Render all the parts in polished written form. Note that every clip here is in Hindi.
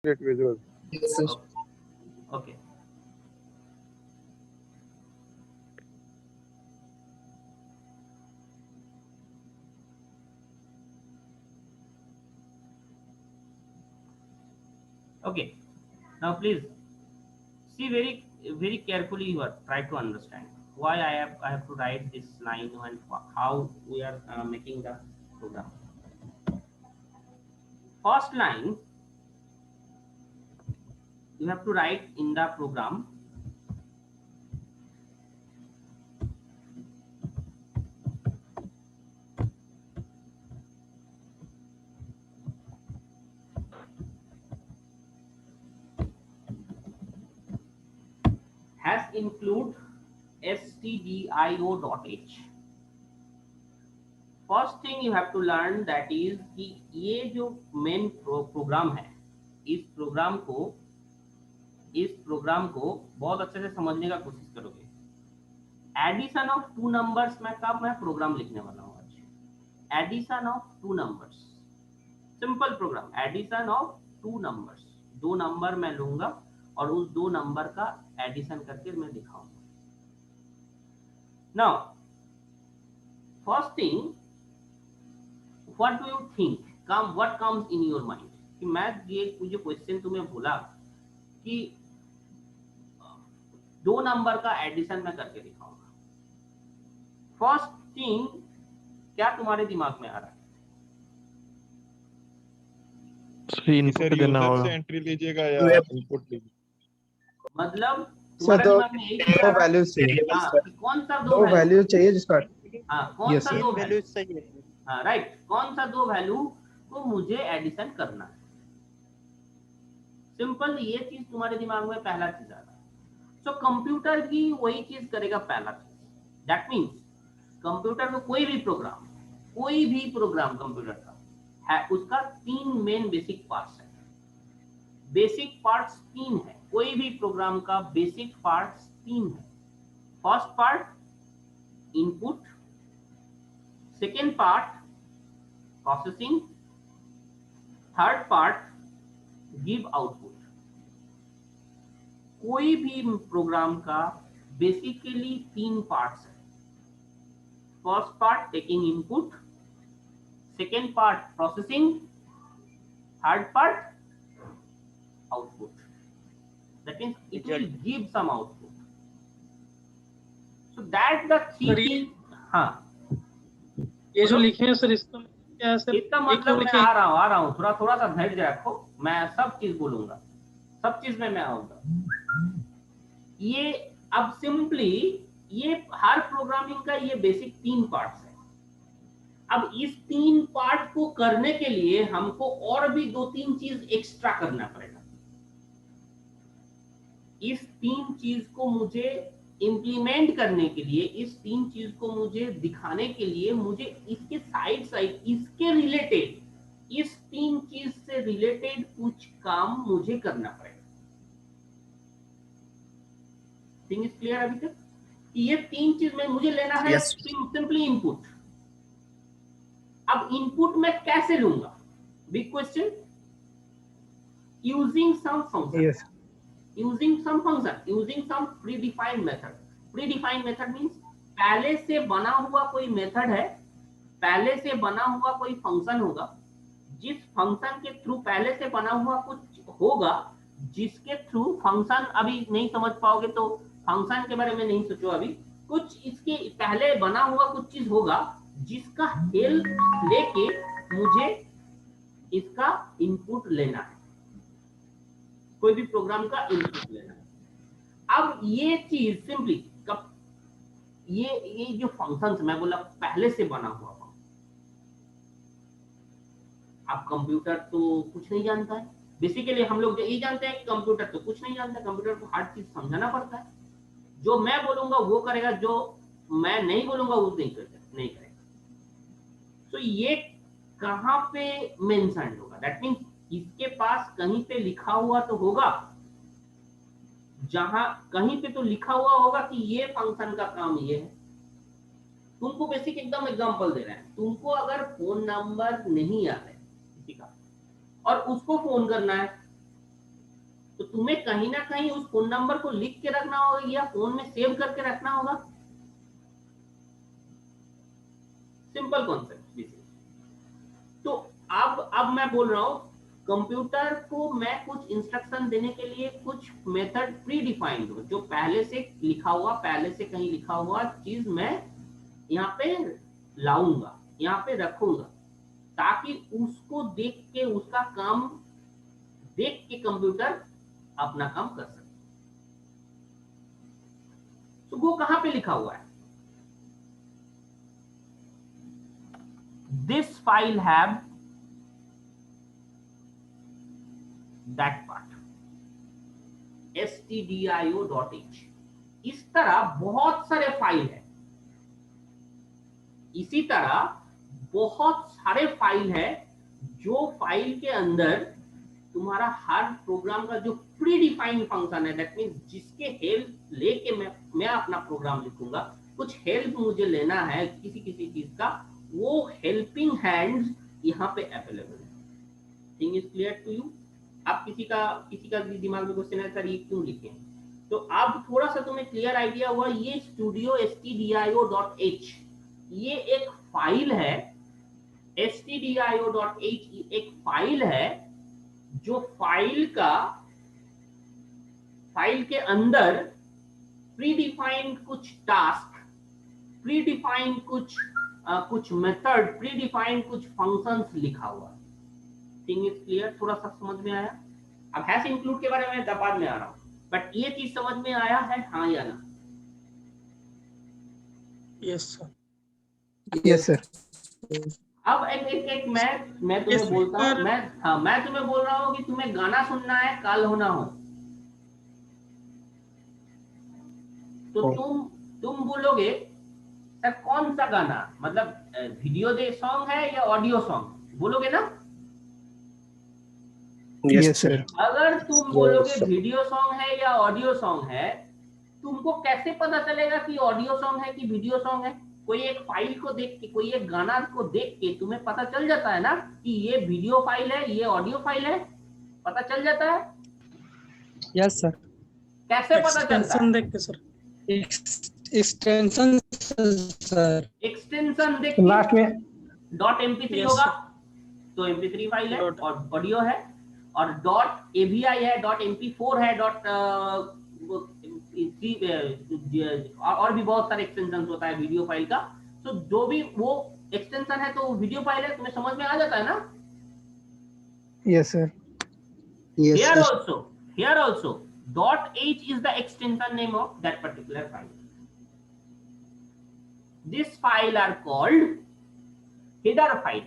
Great visual. Yes, sir. Okay. Okay. Now please see very carefully. You are try to understand why I have to write this line and how we are making the program. First line you have to write in the program has include stdio.h. First thing you have to learn that is कि ये जो मेन प्रोग्राम है इस प्रोग्राम को बहुत अच्छे से समझने का कोशिश करोगे। एडिशन ऑफ टू नंबर्स में कब मैं प्रोग्राम लिखने वाला हूँ आज। Addition of two numbers, simple program, addition of two numbers. दो नंबर मैं लूंगा और उस दो नंबर का एडिशन करके मैं दिखाऊंगा। Now first thing, what do you think what comes in your mind कि मैं ये जो क्वेश्चन तुम्हें बोला कि दो नंबर का एडिशन मैं करके दिखाऊंगा, फर्स्ट थिंग क्या तुम्हारे दिमाग में आ रहा है? इनपुट देना होगा, से एंट्री लीजिएगा या इनपुट लीजिएगा, मतलब सर तुम्हारे दिमाग में यही दो वैल्यूज चाहिए। कौन सा दो वैल्यू चाहिए जिसका कौन सा दो वैल्यू चाहिए। हाँ राइट, कौन सा दो वैल्यू को मुझे एडिशन करना है। सिंपल ये चीज तुम्हारे दिमाग में पहला चीज आ रहा है। सो कंप्यूटर भी वही चीज करेगा पहला चीज। दैट मीन्स कंप्यूटर में कोई भी प्रोग्राम कंप्यूटर का है, उसका तीन मेन बेसिक पार्ट्स है। बेसिक पार्ट्स तीन है, कोई भी प्रोग्राम का बेसिक पार्ट्स तीन है। First part input, second part processing, third part give output. कोई भी प्रोग्राम का बेसिकली तीन पार्ट्स है। First part taking input, second part processing, third part output. That means it will give some output. So that the three thing. हाँ, ये जो लिखे हैं सर इसका क्या है सर? इसका मतलब मैं आ रहा हूँ, थोड़ा सा धैर्य रखो, मैं सब चीज बोलूंगा, सब चीज में मैं आऊंगा। ये अब सिंपली ये हर प्रोग्रामिंग का ये बेसिक तीन पार्ट्स है। अब इस तीन पार्ट को करने के लिए हमको और भी दो तीन चीज एक्स्ट्रा करना पड़ेगा। इस तीन चीज को मुझे इंप्लीमेंट करने के लिए, इस तीन चीज को मुझे दिखाने के लिए मुझे इसके साइड इसके रिलेटेड, इस तीन चीज से रिलेटेड कुछ काम मुझे करना पड़ेगा। थिंग इज क्लियर अभी तक? ये तीन चीज में मुझे लेना है सिंपली इनपुट। अब इनपुट में कैसे लूंगा? Big question. Using some function, using some function, using some predefined method. Predefined method means पहले से बना हुआ कोई मेथड है, पहले से बना हुआ कोई फंक्शन होगा, जिस फंक्शन के थ्रू पहले से बना हुआ कुछ होगा, जिसके थ्रू फंक्शन अभी नहीं समझ पाओगे तो फंक्शन के बारे में नहीं सोचो अभी, कुछ इसके पहले बना हुआ कुछ चीज होगा जिसका हेल्प लेके मुझे इसका इनपुट लेना है, कोई भी प्रोग्राम का इनपुट लेना है। अब ये चीज सिंपली कब ये जो फंक्शंस मैं बोला पहले से बना हुआ, अब कंप्यूटर तो कुछ नहीं जानता है। बेसिकली हम लोग ये जानते हैं कि कंप्यूटर तो कुछ नहीं जानता, कंप्यूटर को हर चीज समझाना पड़ता है। जो मैं बोलूंगा वो करेगा, जो मैं नहीं बोलूंगा वो नहीं करेगा। तो ये कहां पे मेंशन होगा? दैट मींस इसके पास कहीं पे लिखा हुआ तो होगा, जहां कहीं पे तो लिखा हुआ होगा कि ये फंक्शन का काम ये है। तुमको बेसिक एकदम एग्जांपल दे रहे हैं। तुमको अगर फोन नंबर नहीं आता है किसी का और उसको फोन करना है, तो तुम्हें कहीं ना कहीं उस फोन नंबर को लिख के रखना होगा या फोन में सेव करके रखना होगा। Simple concept. तो अब मैं बोल रहा हूं कंप्यूटर को मैं कुछ इंस्ट्रक्शन देने के लिए कुछ मेथड प्री डिफाइंड हो, जो पहले से लिखा हुआ, पहले से कहीं लिखा हुआ चीज मैं यहाँ पे लाऊंगा, यहाँ पे रखूंगा, ताकि उसको देख के, उसका काम देख के कंप्यूटर अपना काम कर सके। तो वो कहां पे लिखा हुआ है? This file have that part stdio.h। इस तरह बहुत सारे फाइल है, इसी तरह बहुत सारे फाइल है, जो फाइल के अंदर तुम्हारा हर प्रोग्राम का जो प्री डिफाइंड फंक्शन है, दैट मींस जिसके हेल्प लेके मैं अपना प्रोग्राम लिखूंगा, कुछ हेल्प मुझे लेना है किसी किसी चीज का, वो हेल्पिंग हैंड्स यहाँ पे अवेलेबल है। Thing is clear to you? अब किसी का दिमाग में क्वेश्चन है, सर ये क्यों लिखे? तो अब थोड़ा सा तुम्हें क्लियर आइडिया हुआ। ये स्टूडियो stdio.h ये एक फाइल है, stdio.h एक फाइल है, जो फाइल के अंदर प्री डिफाइंड कुछ टास्क, प्री डिफाइंड कुछ मेथड, प्री डिफाइंड कुछ फंक्शंस लिखा हुआ। Thing is clear? थोड़ा सा समझ में आया? अब हैश इंक्लूड के बारे में बाद में आ रहा हूं, बट ये चीज समझ में आया है, हाँ या ना? Yes sir. Yes sir. अब एक मैं तुम्हें बोलता हूँ, मैं तुम्हें बोल रहा हूँ कि तुम्हें गाना सुनना है, कल होना हो, तो तुम बोलोगे सर कौन सा गाना, मतलब वीडियो दे सॉन्ग है या ऑडियो सॉन्ग, बोलोगे ना? Yes sir. अगर तुम बोलोगे वीडियो सॉन्ग है या ऑडियो सॉन्ग है, तुमको कैसे पता चलेगा कि ऑडियो सॉन्ग है कि वीडियो सॉन्ग है? कोई एक फाइल को देख के, कोई एक गाना को देख के तुम्हें पता चल जाता है ना कि ये वीडियो फाइल है, ये ऑडियो फाइल है, पता चल जाता है? Yes sir. कैसे पता चलता है? देख के सर, एक्सटेंशन सर, एक्सटेंशन देख के। लास्ट में .mp3 होगा तो mp3 फाइल है और ऑडियो है, और .avi है, .mp4 है, और भी बहुत सारे एक्सटेंशन होता है वीडियो फाइल का। तो जो भी वो एक्सटेंशन है तो वीडियो फाइल है, तुम्हें समझ में आ जाता है ना? Yes sir. Here also .h is the extension name of that particular file. This file are called header file.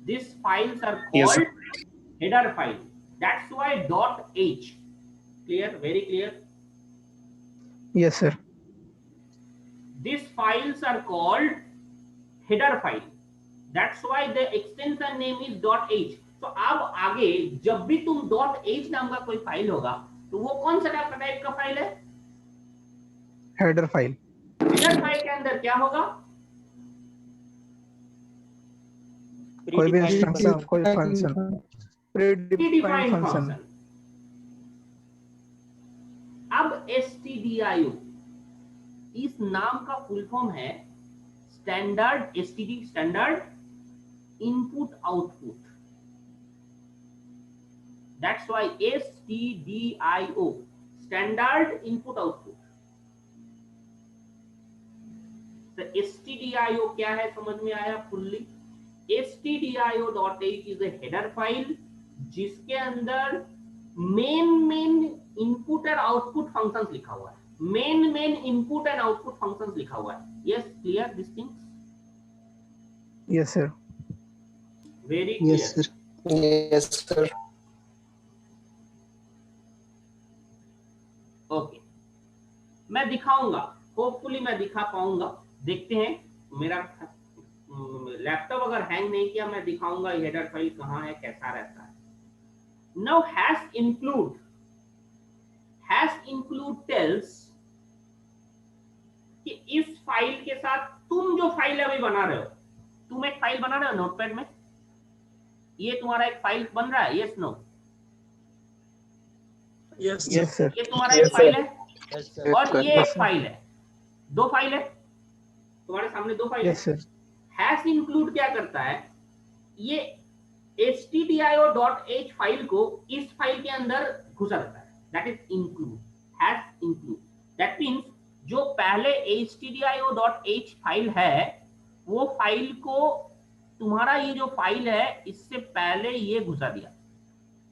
These files are called header file. That's why .h. Clear? Very clear? Yes sir. These files are called header file. That's why the extension name is .h. तो अब आगे जब भी तुम .h नाम का कोई फाइल होगा, तो वो कौन सा टाइप का फाइल है? Header file. हेडर फाइल के अंदर क्या होगा? कोई भी इंस्ट्रक्शन, कोई फंक्शन, प्रीडिफाइंड फंक्शन। अब stdio इस नाम का फुल फॉर्म है standard, standard input output. That's why stdio, standard input output. तो stdio क्या है समझ में आया fully? stdio.h is a header file जिसके अंदर मेन इनपुट और आउटपुट फंक्शंस लिखा हुआ है, main input and output functions लिखा हुआ है। Yes, clear this things? Yes sir. Very clear. Yes sir. Okay, मैं दिखाऊंगा, होपफुली मैं दिखा पाऊंगा। देखते हैं, मेरा लैपटॉप अगर हैंग नहीं किया, मैं दिखाऊंगा हेडर फाइल कहाँ है, कैसा रहता है। नाउ हैश इंक्लूड टेल्स कि इस फाइल के साथ तुम जो फाइल अभी बना रहे हो, तुम एक फाइल बना रहे हो नोटपैड में, ये तुम्हारा एक फाइल बन रहा है, yes no? Yes yes sir, ये तुम्हारा एक फाइल है Yes, sir. और ये Yes, एक sir. फाइल है, दो फाइल है तुम्हारे सामने, दो फाइल यस है। सर, हैश इंक्लूड क्या करता है, ये stdio.h फाइल को इस फाइल के अंदर घुसा देता है, that is include, hash include. That means जो पहले stdio.h फाइल है वो फाइल को तुम्हारा ये जो फाइल है इससे पहले ये घुसा दिया,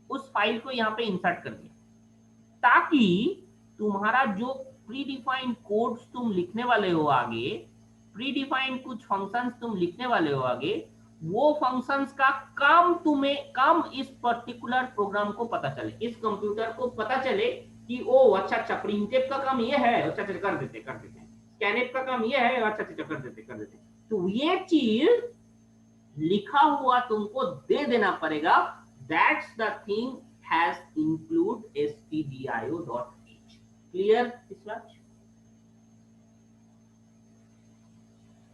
उस फाइल को यहाँ पे इंसर्ट कर दिया, ताकि तुम्हारा जो प्री डिफाइंड कोड्स तुम लिखने वाले हो आगे, प्री डिफाइंड कुछ फंक्शंस तुम लिखने वाले हो आगे, वो फंक्शंस का काम इस पर्टिकुलर प्रोग्राम को पता चले, इस कंप्यूटर को पता चले कि ओ अच्छा अच्छा प्रिंटफ का काम ये है, अच्छा अच्छा कर देते स्कैनफ का काम ये है, अच्छा अच्छा कर देते। तो ये चीज लिखा हुआ तुमको दे देना पड़ेगा, that's the thing has include stdio.h। Clear विश्वास?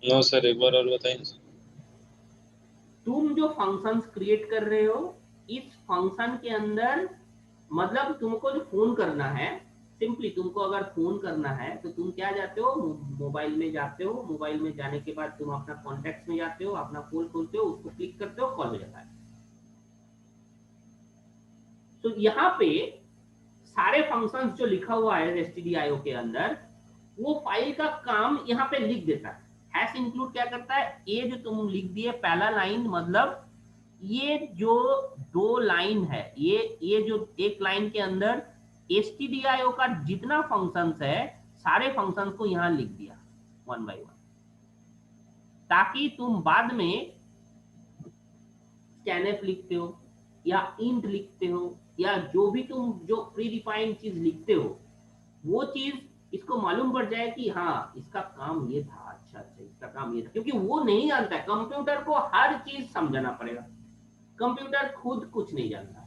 नो सर, एक बार और बताएं। तुम जो फंक्शंस क्रिएट कर रहे हो, इस फंक्शन के अंदर मतलब तुमको जो फोन करना है, सिंपली तुमको अगर फोन करना है तो तुम क्या जाते हो, मोबाइल में जाते हो, मोबाइल में जाने के बाद तुम अपना कॉन्टेक्ट्स में जाते हो, अपना फोन खोलते हो, उसको क्लिक करते हो, कॉल हो जाता है। तो यहाँ पे सारे फंक्शंस जो लिखा हुआ है stdio के अंदर, वो फाइल का काम यहाँ पे लिख देता है। हैश इंक्लूड क्या करता है, ये जो तुम लिख दिए पहला लाइन, मतलब ये जो दो लाइन है, ये जो एक लाइन के अंदर stdio का जितना फंक्शंस है सारे फंक्शंस को यहाँ लिख दिया वन बाय वन, ताकि तुम बाद में scanf लिखते हो या int लिखते हो या जो भी तुम जो प्री डिफाइंड चीज लिखते हो, वो चीज इसको मालूम पड़ जाए कि हाँ इसका काम ये था, अच्छा अच्छा इसका काम ये था, क्योंकि वो नहीं जानता है, कंप्यूटर को हर चीज समझाना पड़ेगा, कंप्यूटर खुद कुछ नहीं जानता।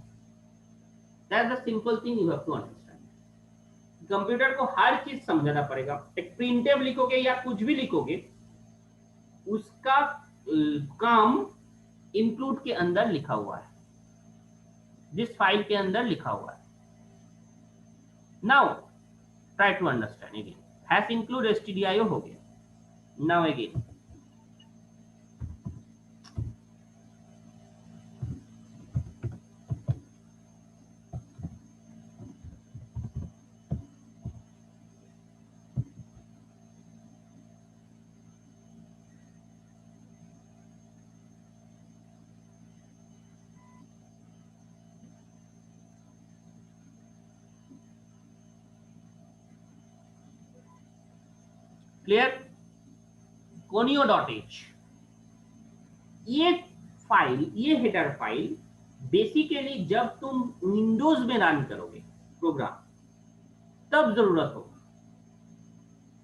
That's the simple thing you have to understand. Computer को हर चीज समझाना पड़ेगा। एक प्रिंटफ लिखोगे या कुछ भी लिखोगे, उसका काम इंक्लूड के अंदर लिखा हुआ है, जिस फाइल के अंदर लिखा हुआ है। Now try to understand again. Hash include stdio हो गया। Now again clear? conio.h ये फाइल, ये हेडर फाइल बेसिकली जब तुम विंडोज में रन करोगे प्रोग्राम तब जरूरत हो।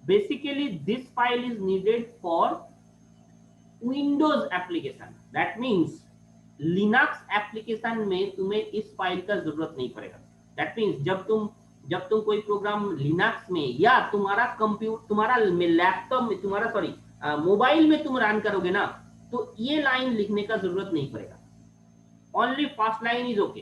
Basically this file is needed for Windows application, that means Linux application में तुम्हें इस फाइल का जरूरत नहीं पड़ेगा। दैट मीन्स जब तुम कोई प्रोग्राम लिनक्स में या तुम्हारा लैपटॉप में, तुम्हारा सॉरी मोबाइल में तुम रन करोगे ना, तो ये लाइन लिखने का जरूरत नहीं पड़ेगा। Only first line is okay.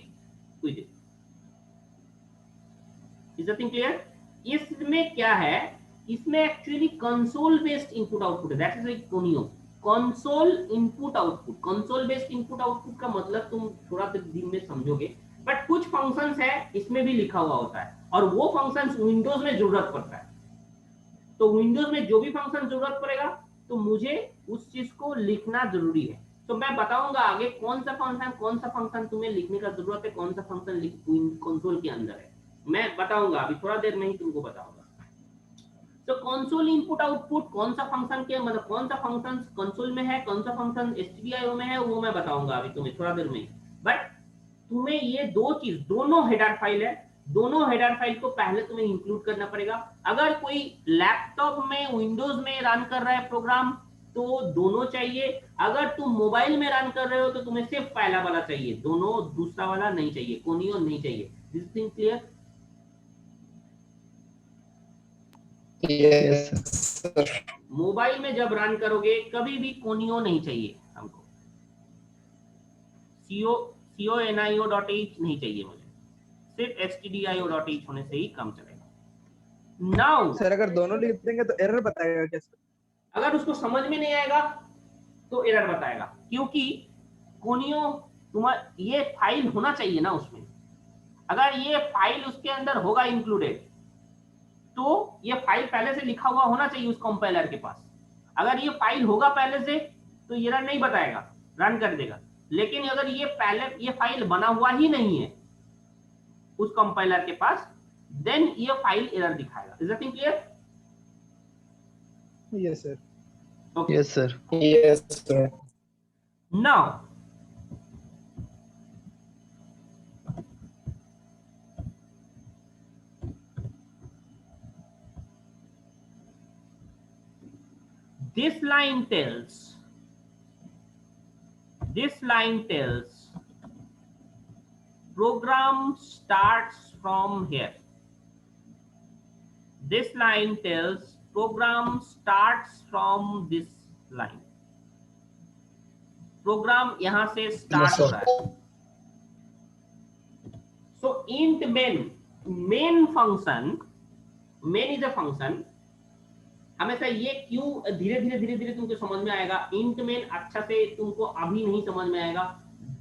Is the thing clear? इसमें क्या है, इसमें actually console based input output है, that is like conio। Console input output, console based input output का मतलब तुम थोड़ा दिन में समझोगे, बट कुछ फंक्शंस है इसमें भी लिखा हुआ होता है, और वो फंक्शंस विंडोज में जरूरत पड़ता है। तो विंडोज में जो भी फंक्शन जरूरत पड़ेगा तो मुझे उस चीज को लिखना जरूरी है। तो मैं बताऊंगा आगे कौन सा फंक्शन तुम्हें लिखने का जरूरत है, कौन सा फंक्शन कंसोल के अंदर है, मैं बताऊंगा अभी थोड़ा देर में ही तुमको बताऊंगा। तो कंसोल इनपुट आउटपुट कौन सा फंक्शन के, मतलब कौन सा फंक्शन कंसोल में है, कौन सा फंक्शन stdio में है, वो मैं बताऊंगा अभी तुम्हें थोड़ा देर में। बट तुम्हें ये दो चीज, दोनों हेडर फाइल है, दोनों हेडर फाइल को पहले तुम्हें इंक्लूड करना पड़ेगा। अगर कोई लैपटॉप में विंडोज में रन कर रहा है प्रोग्राम तो दोनों चाहिए, अगर तुम मोबाइल में रन कर रहे हो तो तुम्हें सिर्फ पहला वाला चाहिए, दोनों दूसरा वाला नहीं चाहिए, conio नहीं चाहिए। This thing clear? Yes sir. Mobile में जब रन करोगे कभी भी conio नहीं चाहिए हमको, conio.h नहीं चाहिए मुझे, सिर्फ stdio.h होने से ही काम चलेगा। नाउ सर अगर दोनों लिख देंगे तो एरर बताएगा कैसे? अगर उसको समझ में नहीं आएगा तो एरर बताएगा, क्योंकि कोनियो तुम्हारा ये फाइल होना चाहिए ना उसमें। अगर ये फाइल उसके अंदर होगा इंक्लूडेड तो ये फाइल पहले से लिखा हुआ होना चाहिए उस कंपाइलर के पास। अगर ये फाइल होगा पहले से तो एरर नहीं बताएगा, रन कर देगा। लेकिन अगर ये फाइल बना हुआ ही नहीं है उस कंपाइलर के पास, देन ये फाइल एरर दिखाएगा। Is that clear? Yes sir. Okay. Yes, sir. Yes, sir. Now, this line tells program starts from here. This line tells program starts from this line. Program यहां से स्टार्ट हो रहा है। So int main function, main is a function. हमेशा ये क्यों धीरे धीरे तुमको समझ में आएगा। इंट मेन अच्छा से तुमको अभी नहीं समझ में आएगा,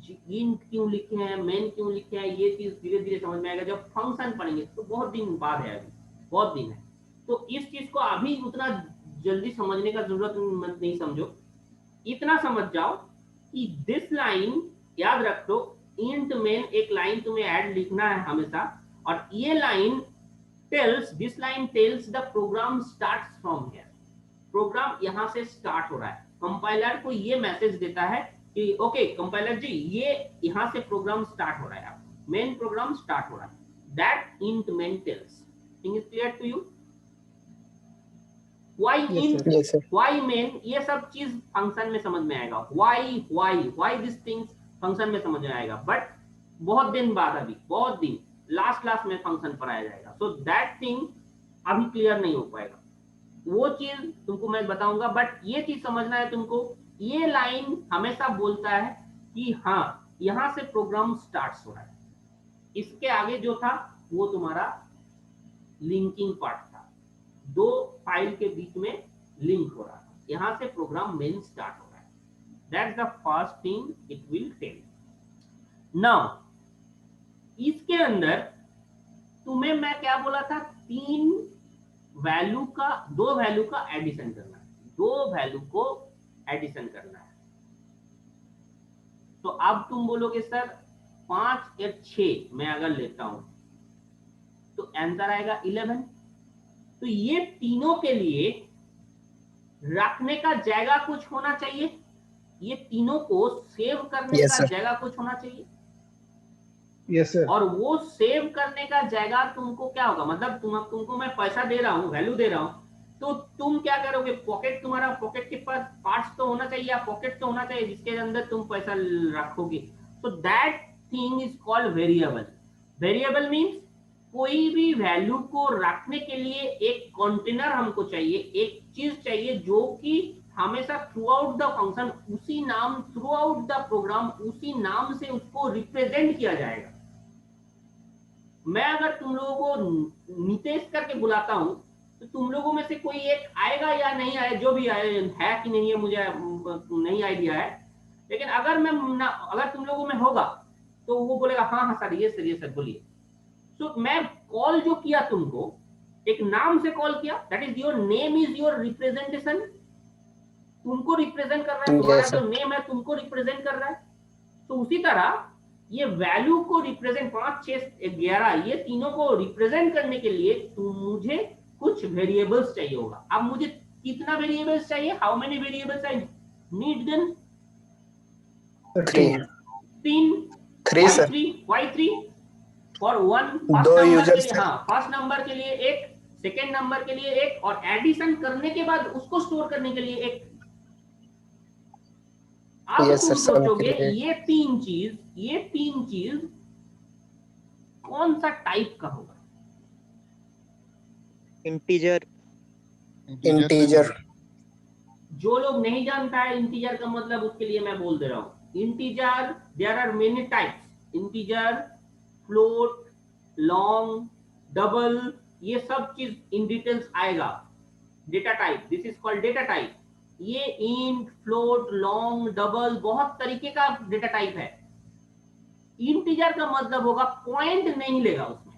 इंट क्यों लिखे हैं, मेन क्यों लिखे हैं, ये चीज धीरे धीरे समझ में आएगा जब फंक्शन पढ़ेंगे। तो बहुत दिन बाद है, अभी बहुत दिन है, तो इस चीज को अभी उतना जल्दी समझने का जरूरत नहीं समझो। इतना समझ जाओ कि दिस लाइन, याद रख लो इंट मेन एक लाइन तुम्हें ऐड लिखना है हमेशा, और ये line tells, this line tells the program starts from here. Program यहां से स्टार्ट हो रहा है। कंपाइलर को ये मैसेज देता है कि ओके कंपाइलर जी, ये यहां से प्रोग्राम स्टार्ट हो रहा है, मेन प्रोग्राम स्टार्ट हो रहा है। That int main tells. Thing is clear to you? Why int, Yes, sir. why main, ये सब चीज फंक्शन में समझ में आएगा। why these things फंक्शन में समझ में आएगा, बट बहुत दिन बाद, अभी बहुत दिन लास्ट क्लास में फंक्शन पढ़ाया जाएगा। सो दैट थिंग अभी क्लियर नहीं हो पाएगा, वो चीज तुमको मैं बताऊंगा। बट ये चीज समझना है तुमको, ये लाइन हमेशा बोलता है कि हाँ यहां से प्रोग्राम स्टार्ट हो रहा है। इसके आगे जो था वो तुम्हारा लिंकिंग पार्ट था, दो फाइल के बीच में लिंक हो रहा है, यहां से प्रोग्राम मेन स्टार्ट हो रहा है। That's the first thing it will tell. Now इसके अंदर तुम्हें मैं क्या बोला था, दो वैल्यू का एडिशन करना है, दो वैल्यू को एडिशन करना है। तो अब तुम बोलोगे सर 5 या 6 मैं अगर लेता हूं तो आंसर आएगा 11। तो ये तीनों के लिए रखने का जगह कुछ होना चाहिए, ये तीनों को सेव करने Yes, का sir. जगह कुछ होना चाहिए। Yes sir. और वो सेव करने का जगह तुमको क्या होगा, मतलब तुमको मैं पैसा दे रहा हूँ, वैल्यू दे रहा हूँ, तो तुम क्या करोगे, पॉकेट, तुम्हारा पॉकेट के पास पार्ट्स तो होना चाहिए, या पॉकेट तो होना चाहिए जिसके अंदर तुम पैसा रखोगे। So that thing is called variable. Variable means कोई भी वैल्यू को रखने के लिए एक कंटेनर हमको चाहिए, एक चीज चाहिए जो कि हमेशा थ्रू आउट द फंक्शन उसी नाम, थ्रू आउट द प्रोग्राम उसी नाम से उसको रिप्रेजेंट किया जाएगा। मैं अगर तुम लोगों को नितेश करके बुलाता हूं तो तुम लोगों में से कोई एक आएगा या नहीं आए, जो भी आए है कि नहीं है मुझे नहीं आइडिया है, लेकिन अगर तुम लोगों में होगा तो वो बोलेगा हाँ हाँ सर, ये सर बोलिए। तो मैं कॉल जो किया तुमको, एक नाम से कॉल किया, that is your name, is your representation, तुमको रिप्रेजेंट कर रहा है, तुम्हारा Yes, जो sir. नेम है तुमको रिप्रेजेंट कर रहा है। तो उसी तरह ये वैल्यू को रिप्रेजेंट 5, 6, 11 ये तीनों को रिप्रेजेंट करने के लिए मुझे कुछ वेरिएबल्स चाहिए होगा। अब मुझे कितना वेरिएबल्स चाहिए, how many variables I need then? 3. 3 sir. why 3 for one, दो फर्स्ट नंबर के users लिए, थे। हाँ फर्स्ट नंबर के लिए एक, सेकेंड नंबर के लिए एक, और एडिशन करने के बाद उसको स्टोर करने के लिए एक। अब Yes, तुम sir, समझ सोचोगे गए। ये तीन चीज कौन सा टाइप का होगा? Integer. जो लोग नहीं जानता है इंटीजर का मतलब, उसके लिए मैं बोल दे रहा हूँ, integer, there are many types, integer, float, long, double, ये सब चीज इन डिटेल्स आएगा. Data type, this is called data type. ये इंट, फ्लोट, लॉन्ग, डबल, बहुत तरीके का डेटा टाइप है. इंटीजर का मतलब होगा पॉइंट नहीं लेगा उसमें.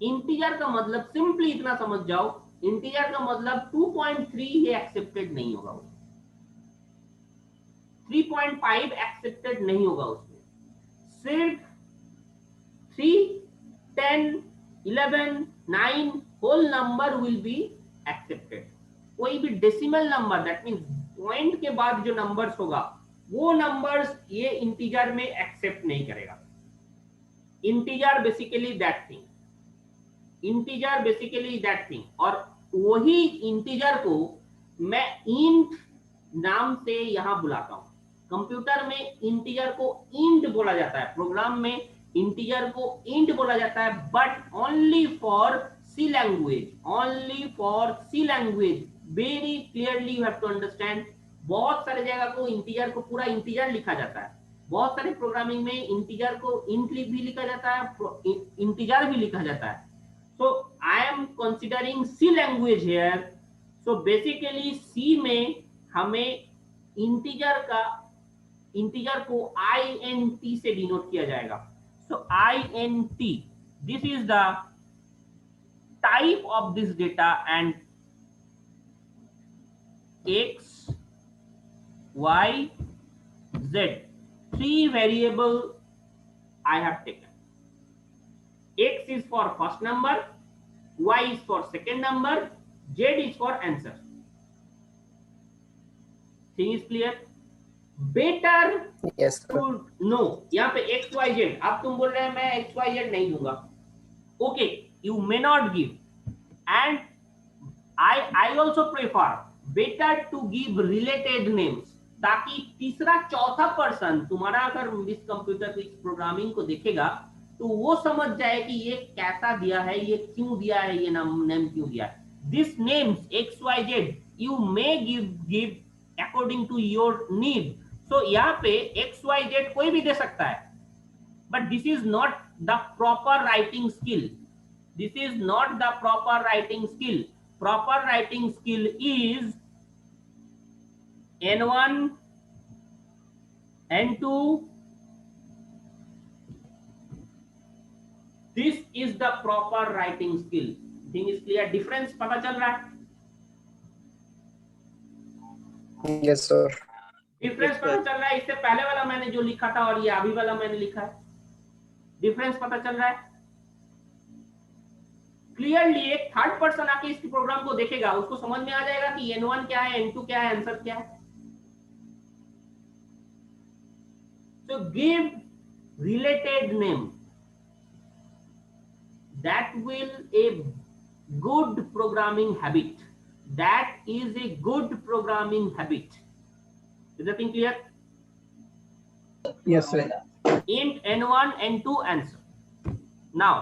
इंटीजर का मतलब सिंपली इतना समझ जाओ, इंटीजर का मतलब 2.3 ये एक्सेप्टेड नहीं होगा उसमें, 3.5 एक्सेप्टेड नहीं होगा उसमें. सिर्फ 3, 10, 11, 9 whole number will be accepted. कोई भी decimal number, that means point के बाद जो नंबर्स होगा वो नंबर्स ये इंटीजर में एक्सेप्ट नहीं करेगा. Integer basically that thing, integer basically that thing. और वही इंटीजर को मैं इंट नाम से यहां बुलाता हूं. कंप्यूटर में इंटीजर को इंट बोला जाता है, प्रोग्राम में इंटीजर को इंट बोला जाता है, but only for C language, only for C language. Very clearly you have to understand. बहुत सारे जगह को इंटीजर को पूरा इंटीजर लिखा जाता है, बहुत सारे प्रोग्रामिंग में इंटीजर को इंट भी लिखा जाता है, इंटीजर भी लिखा जाता है. So I am considering C language here. So basically C में हमें इंटीजर को int से डिनोट किया जाएगा. So int, this is the type of this data, and x, y, z, 3 variable I have taken. X is for first number, Y is for second number, Z is for answer. Thing is clear? Better Yes, sir. to know. यहाँ पे X, Y, Z. अब तुम बोल रहे हैं मैं X, Y, Z नहीं दूंगा. Okay, you may not give. And I also prefer better to give related names. ताकि तीसरा चौथा पर्सन तुम्हारा अगर इस कंप्यूटर को, इस प्रोग्रामिंग को देखेगा तो वो समझ जाए कि ये कैसा दिया है, ये क्यों दिया है, ये नेम क्यों दिया है. This names XYZ you may give according to your need. सो यहाँ पे XYZ कोई भी दे सकता है, but this is not the proper writing skill. This is not the proper writing skill. Proper writing skill is N1, N2. This is the proper writing skill. Thing is clear? Difference पता चल रहा है? Yes, sir. डिफरेंस पता चल रहा है. इससे पहले वाला मैंने जो लिखा था और ये अभी वाला मैंने लिखा है, डिफरेंस पता चल रहा है क्लियरली. एक थर्ड पर्सन आके इस प्रोग्राम को देखेगा, उसको समझ में आ जाएगा कि N1 क्या है, N2 क्या है, आंसर क्या है. So give related name. That will a good programming habit. That is a good programming habit. Is that thing clear? Yes, sir. Int N1, N2 answer. Now,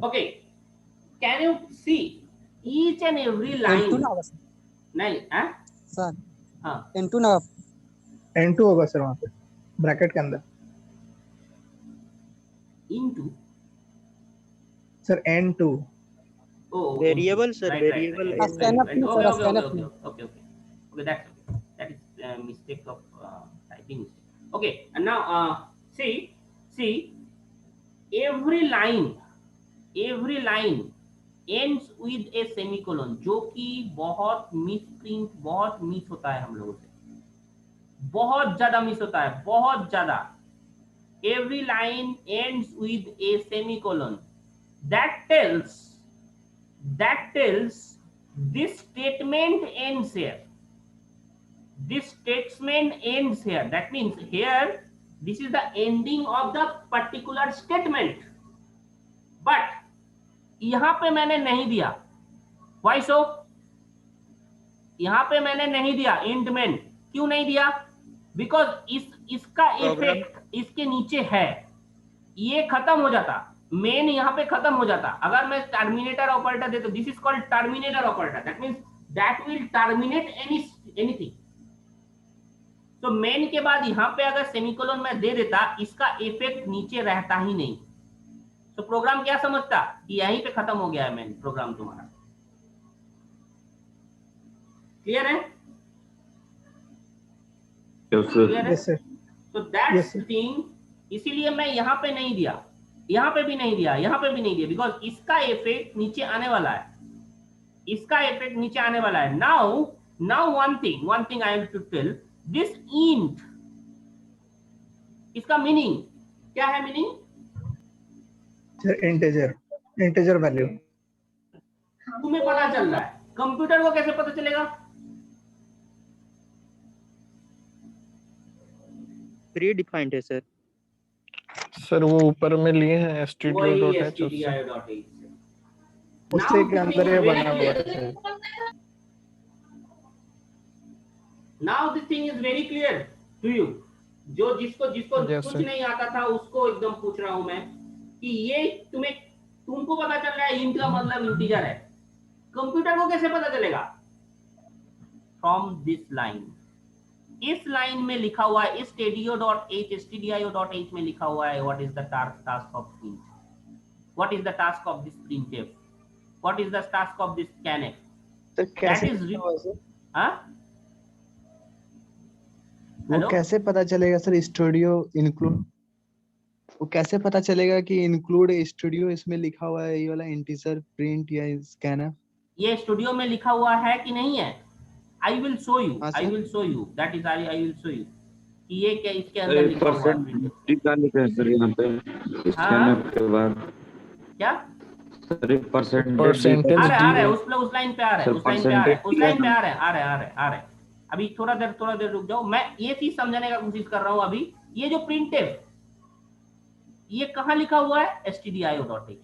okay, can you see each and every line? नहीं है सर हाँ N2 ना N2 होगा सर वहाँ पे ब्रैकेट के अंदर. into sir N2. oh Variable, sir, right, variable. right. Scanf Okay, नहीं, okay, sir, okay, scanf okay, नहीं. okay, that's okay. That is mistake of typing mistake. Okay, and now see every line ends with A semicolon, जो कि बहुत मिस होता है हम लोगों से, बहुत ज्यादा मिस होता है, बहुत ज्यादा। Every line ends with A semicolon, that tells this statement ends here, this statement ends here, that means here this is the ending of the particular statement, but यहां पे मैंने नहीं दिया। why so? यहां पे मैंने नहीं दिया एंड में। क्यों नहीं दिया? बिकॉज इसका इफेक्ट इसके नीचे है, ये खत्म हो जाता, मेन यहाँ पे खत्म हो जाता। अगर मैं टर्मिनेटर ऑपरेटर देता, this is called terminator operator, that means that will terminate anything. तो मेन के बाद यहाँ पे अगर सेमीकोलन में दे देता, इसका इफेक्ट नीचे रहता ही नहीं। तो प्रोग्राम क्या समझता कि यहीं पे खत्म हो गया है मेन प्रोग्राम तुम्हारा। क्लियर है? क्लियर है? तो दैट्स थिंग, इसीलिए मैं यहाँ पे नहीं दिया, यहाँ पे भी नहीं दिया, यहाँ पे भी नहीं दिया, बिकॉज इसका इफेक्ट नीचे आने वाला है, इसका इफेक्ट नीचे आने वाला है। Now one thing I am to tell, this int, इसका मीनिंग क्या है? Meaning integer value. तुम्हें पता चल रहा है, कंप्यूटर को कैसे पता चलेगा? प्री डिफाइंड है सर। सर वो ऊपर में लिए हैं stdio.h, उससे के अंदर ये बना हुआ है। Now this thing is very clear to you. जो जिसको Yes, कुछ sir. नहीं आता था उसको एकदम पूछ रहा हूं मैं कि ये तुमको पता चल रहा है इंट का मतलब इंटीजर है, कंप्यूटर को कैसे पता चलेगा? फ्रॉम दिस लाइन, इस लाइन में लिखा हुआ है, stdio.h में लिखा हुआ है, what is the task of print, what is the task of this printf, what is the task of this scanf, sir कैसे That is पता होगा सर? हाँ वो हेलो, कैसे पता चलेगा सर स्टूडियो इंक्लूड? वो कैसे पता चलेगा कि इंक्लूड स्टूडियो इसमें लिखा हुआ है, ये वाला इंटीजर प्रिंट या स्कैनर? ये स्टूडियो में लिखा हुआ है कि नहीं है? आई विल शो यू, हाँ, I sir. Will show you, that is I will show you कि ये क्या इसके अंदर लिखा हुआ है print। क्या लिखा है सर यहाँ पे स्कैनर के बाद? क्या सर Percentage आ रहा है D उस लाइन पे आ रहा है, सर, उस लाइन पे आ रहा है, percentage उस लाइन पे आ रहा है। अभी थोड़ा देर रुक जाओ, मैं ये चीज समझाने का कोशिश कर रहा हूँ अभी। ये जो प्रिंटफ, ये कहाँ लिखा हुआ है? stdio.h में।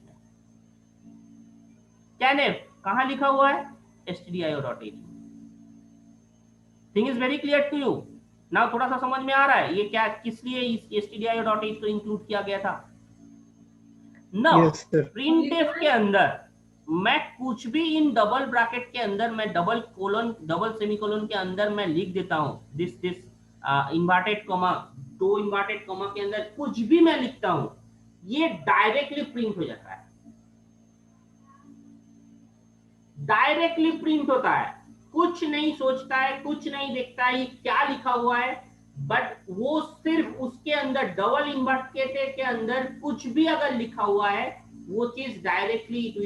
scanf कहाँ लिखा हुआ है? stdio.h में। Thing is very clear to you now? थोड़ा सा समझ में आ रहा है ये क्या, किस लिए इस stdio.h को इंक्लूड किया गया था? Now Yes, sir. प्रिंटफ के अंदर मैं कुछ भी इन डबल ब्रैकेट के अंदर, मैं डबल सेमीकोलन के अंदर मैं लिख देता हूं, दिस इन्वर्टेड कॉमा, दो इन्वर्टेड कॉमा के अंदर कुछ भी मैं लिखता हूं, ये डायरेक्टली प्रिंट हो जाता है, डायरेक्टली प्रिंट होता है। कुछ नहीं सोचता है, कुछ नहीं देखता है क्या लिखा हुआ है, बट वो सिर्फ उसके अंदर डबल इन्वर्टेड के अंदर कुछ भी अगर लिखा हुआ है, वो चीज directly it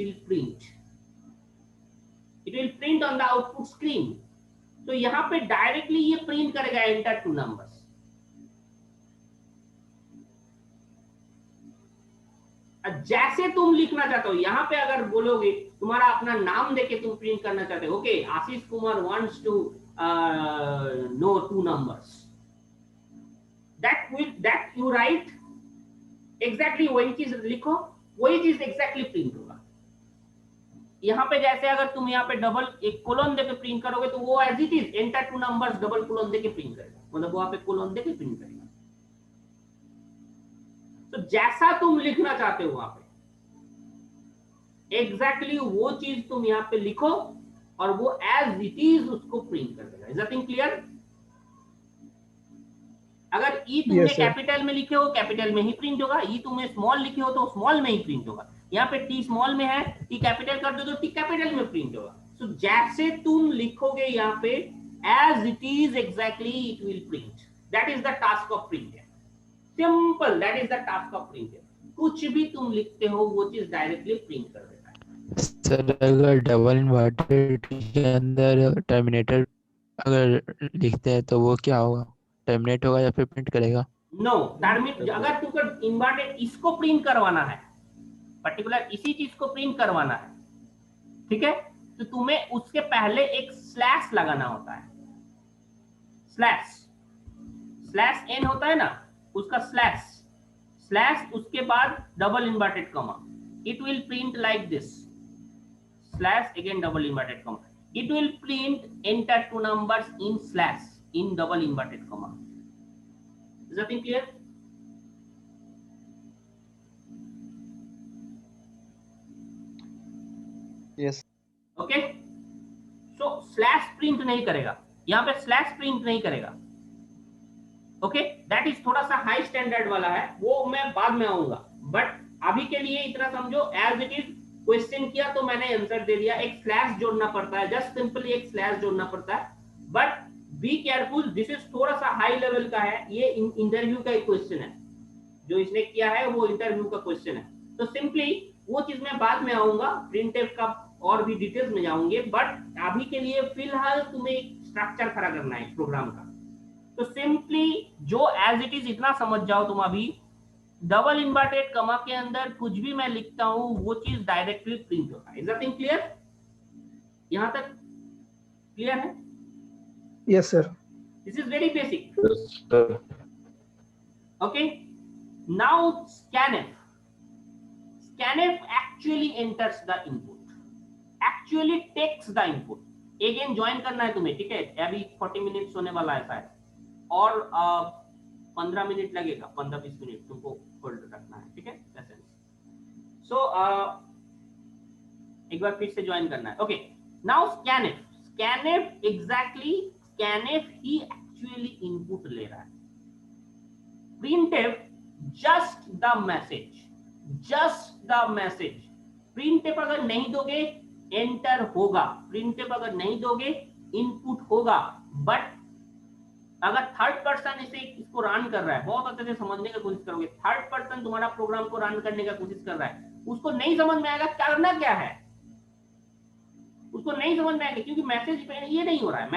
will print on the output screen. तो यहां पे डायरेक्टली ये प्रिंट करेगा एंटर टू नंबर्स। जैसे तुम लिखना चाहते हो, यहां पे अगर बोलोगे, तुम्हारा अपना नाम देके तुम प्रिंट करना चाहते हो, okay Ashish Kumar wants to know 2 numbers, that you write exactly वही चीज लिखो, वही चीज एग्जैक्टली प्रिंट होगा। यहाँ पे जैसे अगर तुम यहाँ पे डबल एक कोलन देके प्रिंट करोगे, तो वो as it is enter two numbers double colon देके प्रिंट करेगा, मतलब वहां पे कोलन देके प्रिंट करेगा। तो जैसा तुम लिखना चाहते हो वहां पे एग्जैक्टली वो चीज तुम यहाँ पे लिखो और वो एज इट इज उसको प्रिंट कर देगा। Is that thing clear? अगर ई तुमने Yes, sir. कैपिटल में लिखे हो, कैपिटल में ही प्रिंट होगा, ई तुमने स्मॉल लिखे हो तो स्मॉल में ही प्रिंट होगा। यहाँ पे टी स्मॉल में है, टी कैपिटल कर दो तो टी कैपिटल में प्रिंट होगा। सो जैसे तुम लिखोगे यहाँ पे as it is exactly it will print. That is the task of print. Simple, that is the task of print. कुछ भी तुम लिखते हो वो चीज डायरेक्टली प्रिंट कर देता है। सर अगर डबल इन्वर्टेड के अंदर टर्मिनेटर अगर लिखते हैं तो वो क्या होगा, टर्मिनेट होगा या फिर प्रिंट करेगा? नो टर्मिनेट, अगर तुमको इन्वर्टेड इसको प्रिंट करवाना है, पर्टिकुलर इसी चीज को प्रिंट करवाना है, ठीक है, तो तुम्हें उसके पहले एक स्लैश लगाना होता है, स्लैश एन होता है ना, उसका स्लैश उसके बाद double inverted comma, it will print like this, slash again double inverted comma, it will print enter two numbers in slash in double inverted comma. Is that thing clear? Yes. Okay, so slash print नहीं करेगा, यहाँ पे slash print नहीं करेगा. Okay, that is थोड़ा सा हाई स्टैंडर्ड वाला है, वो मैं बाद में आऊंगा, बट अभी के लिए इतना समझो, एज इट इज क्वेश्चन किया तो मैंने आंसर दे दिया, एक स्लैश जोड़ना पड़ता है, जस्ट सिंपली एक स्लैश जोड़ना पड़ता है, but be careful, this is थोड़ा सा हाई लेवल का है, ये इंटरव्यू का एक क्वेश्चन है, जो इसने किया है वो इंटरव्यू का क्वेश्चन है, तो सिंपली वो चीज मैं बाद में आऊंगा, प्रिंटफ का और भी डिटेल्स में जाऊंगे, बट अभी के लिए फिलहाल तुम्हें स्ट्रक्चर खड़ा करना है प्रोग्राम का, तो सिंपली जो एज इट इज इतना समझ जाओ तुम अभी, डबल इन्वर्टेड कमा के अंदर कुछ भी मैं लिखता हूं वो चीज डायरेक्टली प्रिंट होता है. Is that thing clear? यहां तक क्लियर है? Yes sir. This is very basic. Yes, sir. Okay, now scanf actually enters the input, actually takes the input. again join करना है तुम्हें, ठीक है, अभी 40 मिनट होने वाला है शायद, और 15 मिनट लगेगा, 15-20 मिनट तुमको होल्ड रखना है, ठीक है, सेशंस. सो एक बार फिर से ज्वाइन करना है. Okay, now scanf exactly, scanf ही एक्चुअली इनपुट ले रहा है, printf just the message, printf अगर नहीं दोगे एंटर होगा, प्रिंटफ अगर नहीं दोगे इनपुट होगा, बट अगर थर्ड पर्सन इसको रन कर रहा है, बहुत अच्छे से समझने की कोशिश करोगे, थर्ड पर्सन तुम्हारा प्रोग्राम को रन करने का कोशिश कर रहा है, उसको नहीं समझ में आएगा करना क्या है, उसको नहीं समझ में आएगा, क्योंकि मैसेज पे ये नहीं हो रहा है.